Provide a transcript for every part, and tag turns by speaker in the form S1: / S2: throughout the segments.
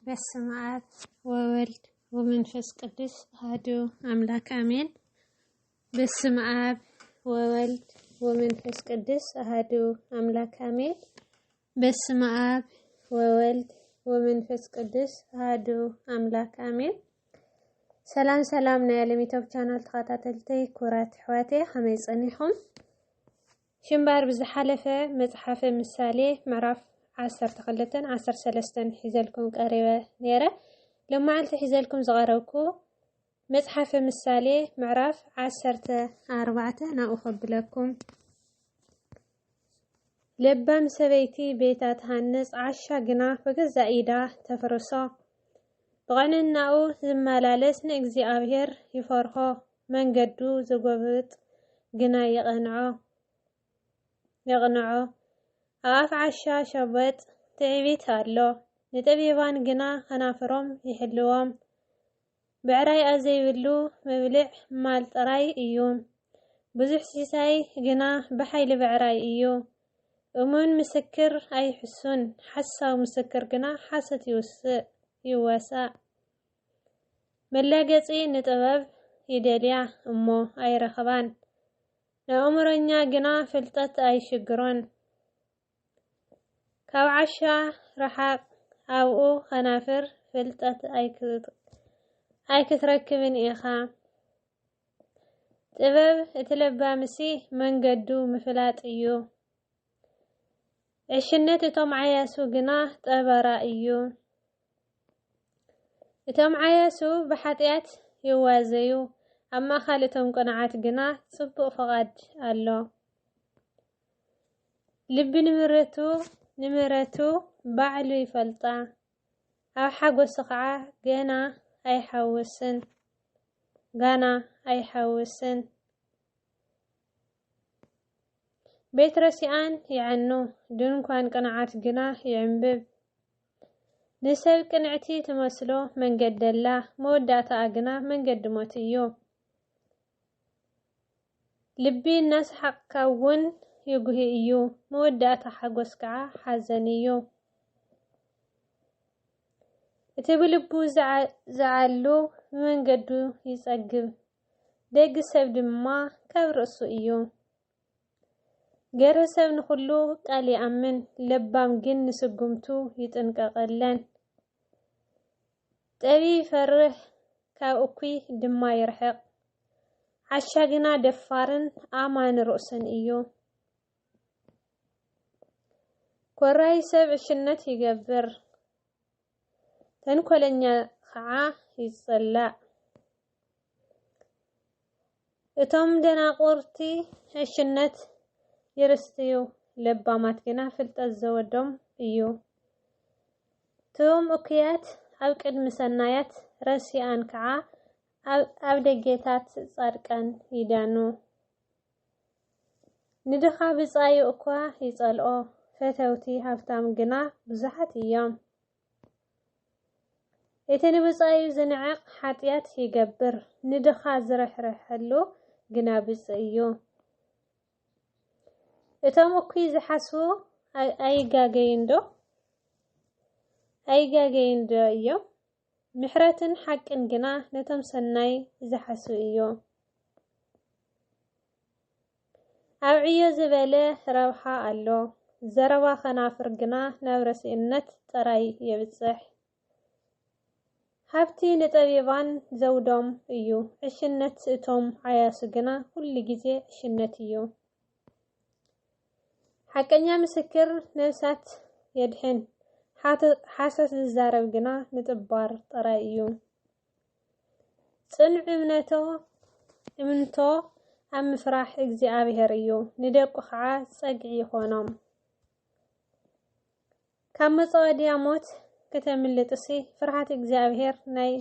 S1: በስመ አብ ወወልድ ወመንፈስ ቅዱስ አሐዱ አምላክ አሜን። በስመ አብ ወወልድ ወመንፈስ ቅዱስ አሐዱ አምላክ አሜን። በስመ አብ ወወልድ ወመንፈስ ቅዱስ አሐዱ አምላክ አሜን። ሰላም ሰላም ናይ ዓለም ዩቲዩብ ቻናል ተኸታተልተይ ኩራት ሕዋቴ ከመይ ፀኒሕኩም? ሽምባር ብዝሓለፈ መጽሓፈ ምሳሌ ምዕራፍ 12-13 ሒዘልኩም ቀሪበ ነይረ። ለማዓልቲ ሒዘልኩም ዝቐረብኩ መጽሓፈ ምሳሌ ምዕራፍ 14 ናብኡ ከብለኩም። ለባም ሰበይቲ ቤታ ትሃንጽ ዓሻ ግና በገዛ ኢዳ ተፈርሶ። ብቕንዕናኡ ዝመላለስ ንእግዚአብሔር ይፈርሆ፣ መንገዱ ዝጐብጥ ግና የቕንዖ። ኣብ ዓሻ ሸበጥ ትዕቢት ኣሎ፣ ንጠቢባን ግና ከናፍሮም ይሕልዎም። ብዕራይ ዘይብሉ መብልዕ ማል ጥራይ እዩ፣ ብዙሕ ሲሳይ ግና ብሓይሊ ብዕራይ እዩ። እሙን ምስክር ኣይሕሱን፣ ሓሳዊ ምስክር ግና ሓሰት ይወሳእ። መላገፂ ንጥበብ ይደልያ እሞ ኣይረኽባን፣ ንኣእምሮኛ ግና ፍልጠት ኣይሽግሮን። ካብ ዓሻ ረሓቕ ኣብኡ ከናፍር ፍልጠት ኣይክትረክብን ኢኻ። ጥበብ እትለባምሲ መንገዱ ምፍላጥ እዩ፣ ዕሽነት እቶም ዓያሱ ግና ጠበራ እዩ። እቶም ዓያሱ ብሓጢኣት ይዋዘዩ፣ ኣብ ማእኸል እቶም ቅንዓት ግና ጽቡቕ ፍቓድ ኣሎ። ልቢ ንምረቱ ባዕሉ ይፈልጣ፣ ኣብ ሓጐሱ ከዓ ጋና ኣይሓውስን። ቤት ረሲኣን ይዕኑ፣ ድንኳን ቅንዓት ግና ይዕንብብ። ንሰብ ቅንዕቲ ትመስሎ መንገዲ ኣላ፣ መወዳእታኣ ግና መንገዲ ሞት እዩ። ልቢ እናሰሓቕካ እውን ይጉሂ እዩ፣ መወዳእታ ሓጐስ ከዓ ሓዘን እዩ። እቲ ብልቡ ዝዓሉ ብመንገዱ ይጸግብ፣ ደግ ሰብ ድማ ካብ ርእሱ እዩ። ገረ ሰብ ንኹሉ ቃል ይኣምን፣ ለባም ግን ንስጉምቱ ይጥንቀቐለን። ጠቢብ ይፈርህ ካብ እኩይ ድማ ይርሕቕ፣ ዓሻ ግና ደፋርን ኣማን ርእስን እዩ። ኮራይ ሰብ ዕሽነት ይገብር፣ ተንኰለኛ ከዓ ይጸላእ። እቶም ደናቁርቲ ዕሽነት ይርስትዩ፣ ለባማት ግና ፍልጠት ዘወዶም እዩ። እቶም እኩያት ኣብ ቅድሚ ሰናያት፣ ረሲኣን ከዓ ኣብ ደገታት ጻድቃን ይዳኑ። ንድኻ ብጻዩ እኳ ይጸልኦ፣ ፈተውቲ ሃብታም ግና ብዙሓት እዮም። እቲ ንብጻዩ ዝንዕቕ ሓጢኣት ይገብር፣ ንድኻ ዝርሕርሐሉ ግና ብፅእ እዩ። እቶም እኩይ ዝሓስቡ ኣይጋገይን ዶ እዮም? ምሕረትን ሓቅን ግና ነቶም ሰናይ ዝሓስቡ እዩ። ኣብ ዕዮ ዝበለ ረብሓ ኣሎ፣ ዘረባ ከናፍር ግና ናብ ረሲእነት ጥራይ የብጽሕ። ሃብቲ ንጠቢባን ዘውዶም እዩ፣ ዕሽነት እቶም ዓያሱ ግና ኩሉ ግዜ ዕሽነት እዩ። ሓቀኛ ምስክር ነብሳት የድሕን፣ ሓሰት ዝዛረብ ግና ንጥባር ጥራይ እዩ። ጽኑዕ እምንቶ ኣብ ምፍራሕ እግዚኣብሔር እዩ፣ ንደቁ ከዓ ጸግዒ ይኾኖም። ካብ መጻወድያ ሞት ከተምልጥሲ፣ ፍርሃት እግዚኣብሔር ናይ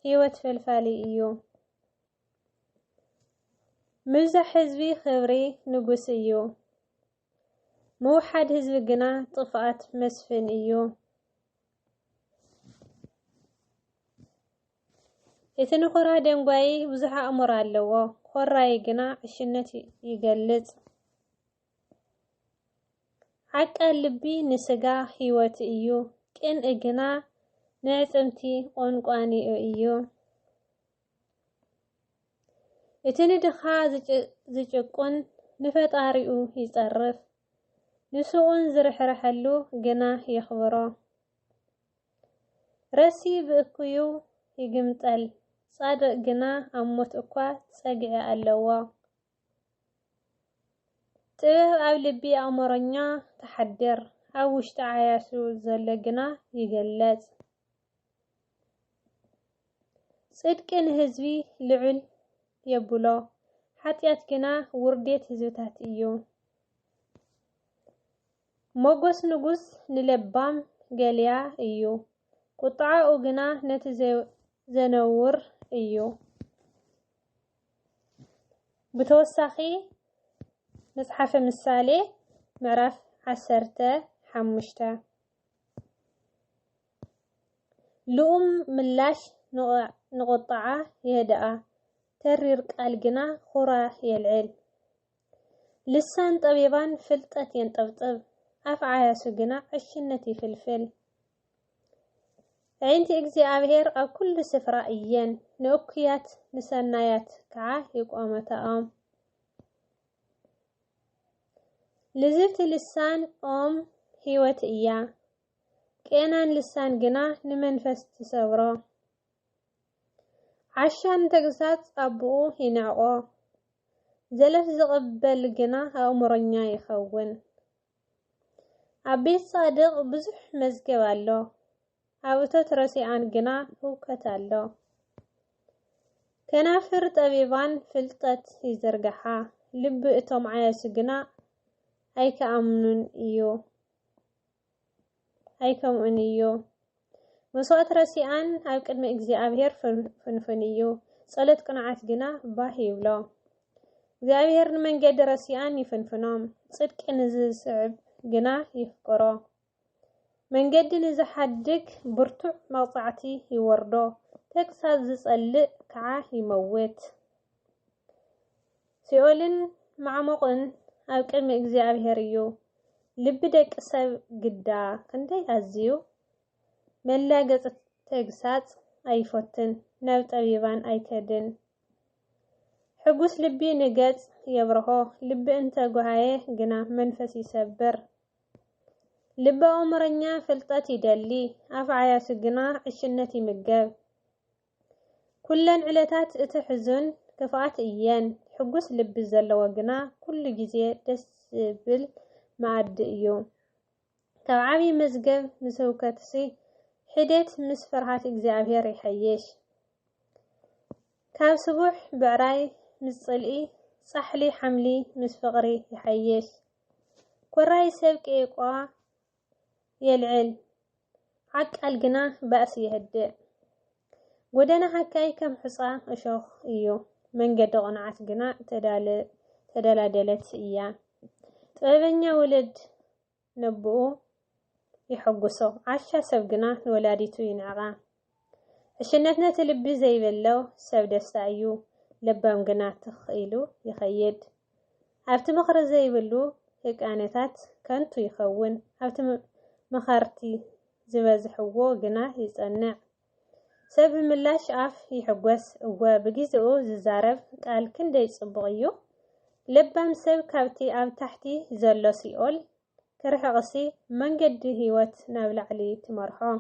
S1: ህይወት ፈልፋሊ እዩ። ምብዛሕ ህዝቢ ክብሪ ንጉስ እዩ፣ ምውሓድ ህዝቢ ግና ጥፍኣት መስፍን እዩ። እቲ ንኹራ ደንጓይ ብዙሕ ኣእምሮ ኣለዎ፣ ኮራይ ግና ዕሽነት ይገልጽ። ዓቃል ልቢ ንስጋ ህይወት እዩ፣ ቅንኢ ግና نعصمتي قنقاني إيو اتندخا زجقون نفطاريو يصرف نسون زرحرحلو جنا يخبرو رسي بأكيو يقمطل صادق جنا أموت أكوا صقع اللوا ጥበብ ኣብ ልቢ ኣእምሮኛ ተሓድር ኣብ ውሽጢ ዓያሱ ዘሎ ግና ይገለጽ ጽድቂ ንህዝቢ ልዑል የብሎ ሓጢያት ግና ውርዴት ህዝብታት እዩ ሞጎስ ንጉስ ንለባም ገሊያ እዩ ቁጣዓኡ ግና ነቲ ዘነውር እዩ ብተወሳኺ مصحف ምሳሌ ምዕራፍ 15 لؤم ملاش نقطعه يهدأ ترير قال جنا خورا يلعل لسان طبيبان فلطت ينطبطب أفعى سجنا عشنتي فلفل عينتي እግዚአብሔር ኣብ ኩሉ ስፍራ እየን ንእኩያት ንሰናያት ከዓ ይቆመታኦም لزبت لسان هيوت إيا كينان لسان جنا نمنفس تسورو عشان تقسات أبوه ينعقو زلف زغبل جنا أمرنيا يخون عبيد صادق بزح مزقو اللو عبتت رسيان جنا هو كتالو كنافر طبيبان فلطت يزرقحا لب اتم عياس جنا أي كأمن إيو مسوات رسيان أو كلمة እግዚአብሔር فنفنيو صلت قناعات جنا باهي ولا እግዚአብሔር نمنجد رسيان يفنفنام صدق نزل صعب جنا يفقرو منجد نزل حدك برتع موضعتي يوردو تكساد زصلق كعا يموت سيولن معمقن ኣብ ቅድሚ እግዚአብሔር እዩ ልብ ደቂ ሰብ ግዳ ክንደይ ኣዝዩ መላገጽ ተግሳጽ ኣይፈትን ናብ ጠቢባን ኣይከድን ሕጉስ ልቢ ንገጽ የብርሆ ልብ እንተ ጓሃየ ግና መንፈስ ይሰብር ልብ ኣእምሮኛ ፍልጠት ይደሊ ኣፍዓያሱ ግና ዕሽነት ይምገብ ኩለን ዕለታት እቲ ሕዙን كفات إيان حجوس لب الزلة وجنا كل جزء تسبل معد إيو كعابي مزجب مسوكتسي حدت مسفرهات إجزابير يحيش كاب سبوح بعراي مصلئي صحلي حملي مسفقري يحيش كراي سبك إيقوا يلعل عك الجنا بأس يهدئ ودنا هكاي كم حصى أشوخ إيو من قد قنعت جنا تدلدلت إياه طبعاً ولد نبؤه يحقصه عشا سبقنا ولاديتو ينعغا الشنتنا تلبي زي بلو سبدا استعيو لبام جنا تخيلو يخيد عفت مخرج زي بلو هيك آنتات كانتو يخون عفت مخارتي زبازحوه جنا يصنع سب ملاش عف يحقوس وبجزء ززارب قال كندي صبغيو لبام سب كابتي أو تحتي زلو سيول كرح قصي من قد هيوت نابلع علي تمرحو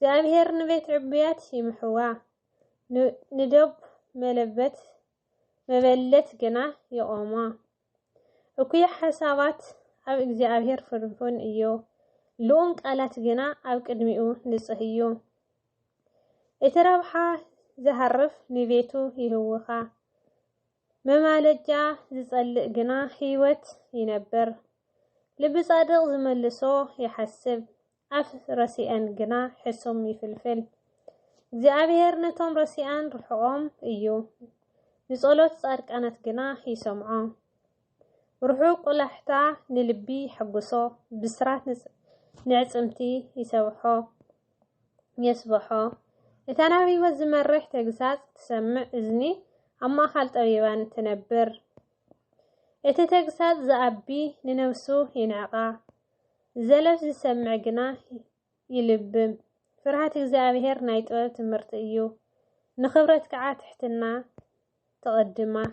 S1: زابهر نبيت عبيات يمحوا ندب ملبت مبلت جنا يقوما وكي حسابات أو زابهر فرنفون إيو لون قالت جنا أو كدميو نصحيو اترابحا زهرف نبيتو يهوخا ممالجا زصلق جنا هيوت ينبر لب صادق زملسو يحسب أف رسيان جنا حسهم يفلفل እግዚአብሔር ነቶም ረሲአን ርሑቆም እዩ ንጸሎት ጻድቃናት ግና ይሰምዖ ርሑቅ ቁላሕታ ንልቢ ሕጉሶ ብስራት ንዕጽምቲ ይሰብሖ يسبحو እተናቢወ ዝመርሕ ተግሳጽ ትሰምዕ እዝኒ ኣብ ማእኸል ጠቢባን ትነብር እቲ ተግሳጽ ዝኣቢ ንነፍሱ ይንዕቃ ዘለፍ ዝሰምዕ ግና ይልብም فرحات እግዚአብሔር ናይ ጥበብ ትምህርቲ እዩ ንኽብረት ከዓ ትሕትና تقدمه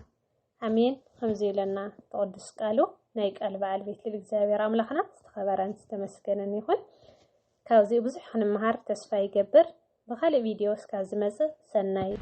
S1: أمين خمزي لنا تقدس قالوا ناي قال بعل بيت للإግዚአብሔር أملاخنا استخبرن استمسكنن يخون كاوزي بزح نمهار تسفى يقبر بخالي فيديو سكاز مزه سناي